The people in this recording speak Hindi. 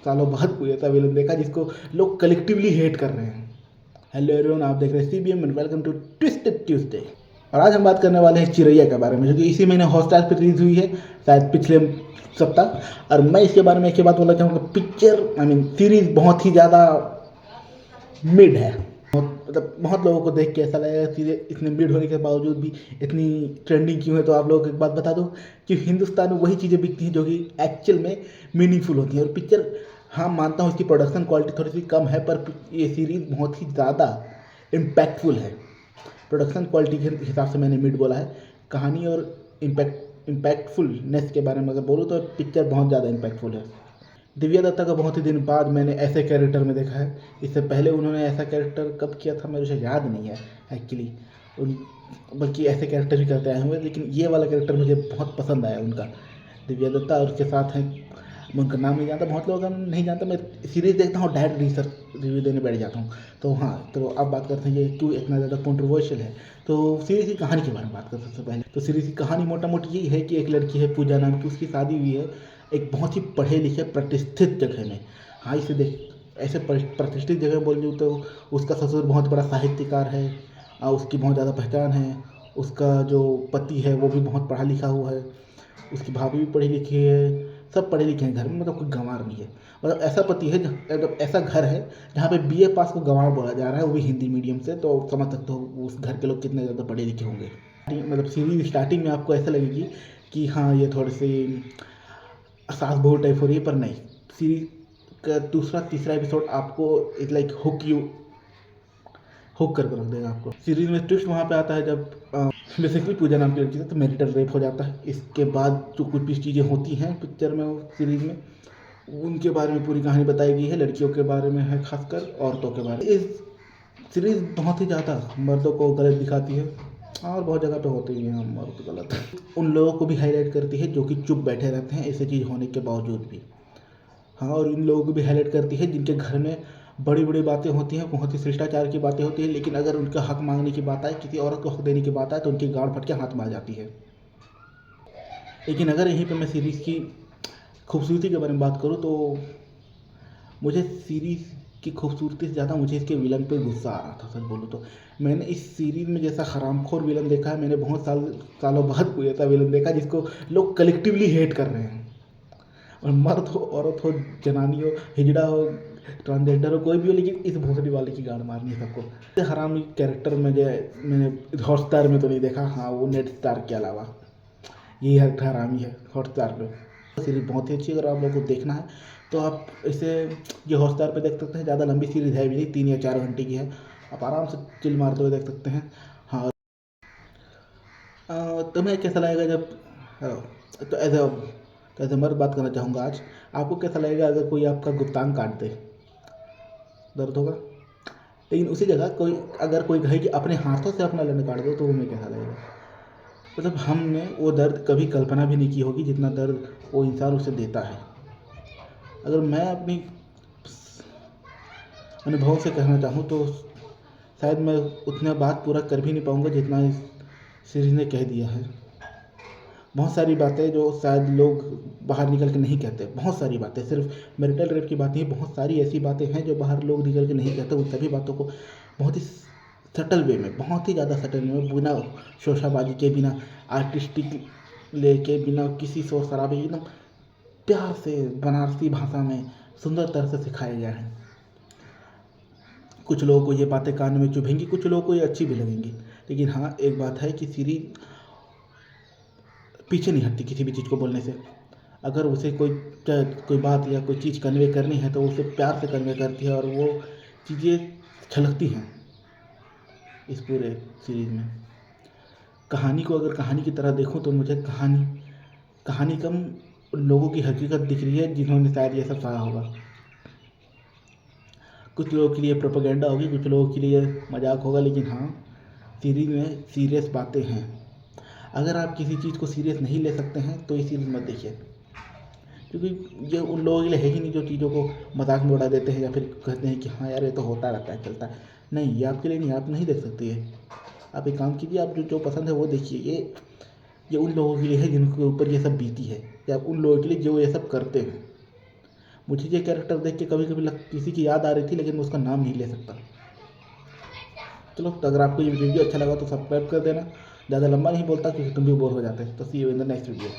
सालों बाद कोई ऐसा विलन देखा जिसको लोग कलेक्टिवली हेट कर रहे हैं। हेलो एवरीवन, आप देख रहे हैं CBM and welcome to twisted Tuesday. और आज हम बात करने वाले हैं चिरैया के बारे में, जो कि इसी महीने हॉटस्टार पर रिलीज हुई है, शायद पिछले सप्ताह। और मैं इसके बारे में एक ही बात बोलना चाहूँगा, पिक्चर सीरीज बहुत ही ज़्यादा मिड है। मतलब बहुत लोगों को देख के ऐसा लगेगा सीरीज इतने मिड होने के बावजूद भी इतनी ट्रेंडिंग क्यों है। तो आप लोगों को एक बात बता दूं कि हिंदुस्तान में वही चीज़ें बिकती हैं जो कि एक्चुअल में मीनिंगफुल होती हैं। और पिक्चर, हाँ मानता हूँ इसकी प्रोडक्शन क्वालिटी थोड़ी सी कम है, पर ये सीरीज़ बहुत ही ज़्यादा इम्पैक्टफुल है। प्रोडक्शन क्वालिटी के हिसाब से मैंने मिड बोला है। कहानी और इम्पैक्टफुलनेस के बारे में अगर बोलूँ तो पिक्चर बहुत ज़्यादा इम्पैक्टफुल है। दिव्या दत्ता का बहुत ही दिन बाद मैंने ऐसे कैरेक्टर में देखा है। इससे पहले उन्होंने ऐसा कैरेक्टर कब किया था मुझे याद नहीं है एक्चुअली। बल्कि ऐसे कैरेक्टर भी करते आए हुए, लेकिन ये वाला कैरेक्टर मुझे बहुत पसंद आया उनका। दिव्या दत्ता और उसके साथ हैं, मैं उनका नाम नहीं जानता, बहुत लोग नहीं जानता। मैं सीरीज़ देखता हूँ, डायरेक्ट रिव्यू देने बैठ जाता हूँ। तो हाँ, तो अब बात करते हैं ये क्यों इतना ज़्यादा कंट्रोवर्शियल है। तो सीरीज़ की कहानी के बारे में बात करते हैं सबसे पहले। तो सीरीज़ की कहानी मोटा मोटी यही है कि एक लड़की है पूजा नाम की, उसकी शादी हुई है एक बहुत ही पढ़े लिखे प्रतिष्ठित जगह में। हाँ, इसे देख ऐसे प्रतिष्ठित जगह बोल दूँ तो उसका ससुर बहुत बड़ा साहित्यकार है, उसकी बहुत ज़्यादा पहचान है। उसका जो पति है वो भी बहुत पढ़ा लिखा हुआ है, उसकी भाभी भी पढ़ी लिखी है, सब पढ़े लिखे हैं घर में, मतलब कोई गंवार नहीं है। मतलब ऐसा पति है, मतलब ऐसा घर है जहाँ पे बीए पास को गंवार बोला जा रहा है, वो भी हिंदी मीडियम से। तो समझ सकते हो उस घर के लोग कितने ज़्यादा पढ़े लिखे होंगे। मतलब सीरीज स्टार्टिंग में आपको ऐसा लगेगी कि हाँ ये थोड़ी सी सास बहू टाइप हो रही है, पर नहीं। सीरीज का दूसरा तीसरा एपिसोड आपको इट लाइक हुक करके रख देगा आपको। सीरीज में ट्विस्ट वहाँ पे आता है जब बेसिकली पूजा नाम की लड़की से तो मैरिटल रेप हो जाता है। इसके बाद जो कुछ भी चीज़ें होती हैं पिक्चर में, सीरीज में, उनके बारे में पूरी कहानी बताई गई है। लड़कियों के बारे में है, खासकर औरतों के बारे में। इस सीरीज बहुत ही ज़्यादा मर्दों को गलत दिखाती है, और बहुत जगह पे होते ही हैं मर्द गलत। उन लोगों को भी हाईलाइट करती है जो कि चुप बैठे रहते हैं ऐसी चीज़ होने के बावजूद भी। हाँ, और उन लोगों को भी हाईलाइट करती है जिनके घर में बड़ी बड़ी बातें होती हैं, बहुत ही शिष्टाचार की बातें होती हैं, लेकिन अगर उनका हक मांगने की बात आए, किसी औरत को हक देने की बात आए, तो उनकी गांड फट के हाथ में आ जाती है। लेकिन अगर यहीं पे मैं सीरीज़ की खूबसूरती के बारे में बात करूँ तो मुझे सीरीज़ की खूबसूरती से ज़्यादा मुझे इसके विलन पे गुस्सा आ रहा था। सच बोलूँ तो मैंने इस सीरीज़ में जैसा हरामखोर विलन देखा है, मैंने बहुत सालों बाद कोई ऐसा विलन देखा जिसको लोग कलेक्टिवली हेट कर रहे हैं। और मर्द हो, औरत हो, जनानी हो, हिजड़ा हो, ट्रांसजेंडर हो, कोई भी हो, लेकिन इस भोसड़ी वाले की गांड मारनी है सबको। हरामी कैरेक्टर मैंने हॉटस्टार में तो नहीं देखा, हाँ वो नेट स्टार के अलावा यही हरामी है हॉटस्टार पे। सीरीज बहुत ही अच्छी है, अगर आप लोगों को देखना है तो आप इसे ये हॉटस्टार पे देख सकते हैं। ज़्यादा लंबी सीरीज़ है भी नहीं, 3 या 4 घंटे की है, आप आराम से चिल मारते हुए देख सकते हैं। हाँ, तुम्हें कैसा लगेगा जब तो एज ए मर्द बात करना चाहूँगा आज, आपको कैसा लगेगा अगर कोई आपका गुप्तांग काट दे? दर्द होगा। लेकिन उसी जगह अगर कोई कहे कि अपने हाथों से अपना लंड काट दो, तो हमें कैसा लगेगा? मतलब हमने वो दर्द कभी कल्पना भी नहीं की होगी जितना दर्द वो इंसान उसे देता है। अगर मैं अपनी अनुभव से कहना चाहूँ तो शायद मैं उतना बात पूरा कर भी नहीं पाऊँगा जितना इस सीरीज़ ने कह दिया है। बहुत सारी बातें जो शायद लोग बाहर निकल के नहीं कहते, बहुत सारी बातें, सिर्फ मैरिटल रेप की बात नहीं, बहुत सारी ऐसी बातें हैं जो बाहर लोग निकल के नहीं कहते। उन सभी बातों को बहुत ही सटल वे में, बहुत ही ज़्यादा सटल वे में, बिना शोशाबाजी के, बिना आर्टिस्टिक लेके, बिना किसी शोर शराबे, एकदम प्यार से बनारसी भाषा में सुंदर तरह से सिखाए गए हैं। कुछ लोगों को ये बातें कान में चुभेंगी, कुछ लोगों को ये अच्छी भी लगेंगी, लेकिन हाँ एक बात है कि सीरीज पीछे नहीं हटती किसी भी चीज़ को बोलने से। अगर उसे कोई बात या कोई चीज़ कन्वे करनी है तो उसे प्यार से कन्वे करती है, और वो चीज़ें छलकती हैं इस पूरे सीरीज़ में। कहानी को अगर कहानी की तरह देखूं तो मुझे कहानी कम उन लोगों की हकीकत दिख रही है जिन्होंने शायद ये सब सहा होगा। कुछ लोगों के लिए प्रोपेगेंडा होगी, कुछ लोगों के लिए मजाक होगा, लेकिन हाँ सीरीज में सीरियस बातें हैं। अगर आप किसी चीज़ को सीरियस नहीं ले सकते हैं तो ये सीरीज मत देखिए, क्योंकि ये उन लोगों के लिए है ही नहीं जो चीज़ों को मजाक में उड़ा देते हैं या फिर कहते हैं कि हाँ यार ये तो होता रहता है, चलता है। नहीं, ये आपके लिए नहीं, आप नहीं देख सकते ये। आप एक काम कीजिए, आप जो पसंद है वो देखिए। ये उन लोगों के लिए है जिनके ऊपर ये सब बीती है, या उन लोगों के लिए जो ये सब करते हैं। मुझे ये कैरेक्टर देख के कभी कभी किसी की याद आ रही थी, लेकिन मैं उसका नाम नहीं ले सकता। चलो, तो अगर आपको ये वीडियो अच्छा लगा तो सब्सक्राइब कर देना। ज़्यादा लंबा नहीं बोलता क्योंकि तुम भी बोर हो जाते हैं। तो see you in the next video.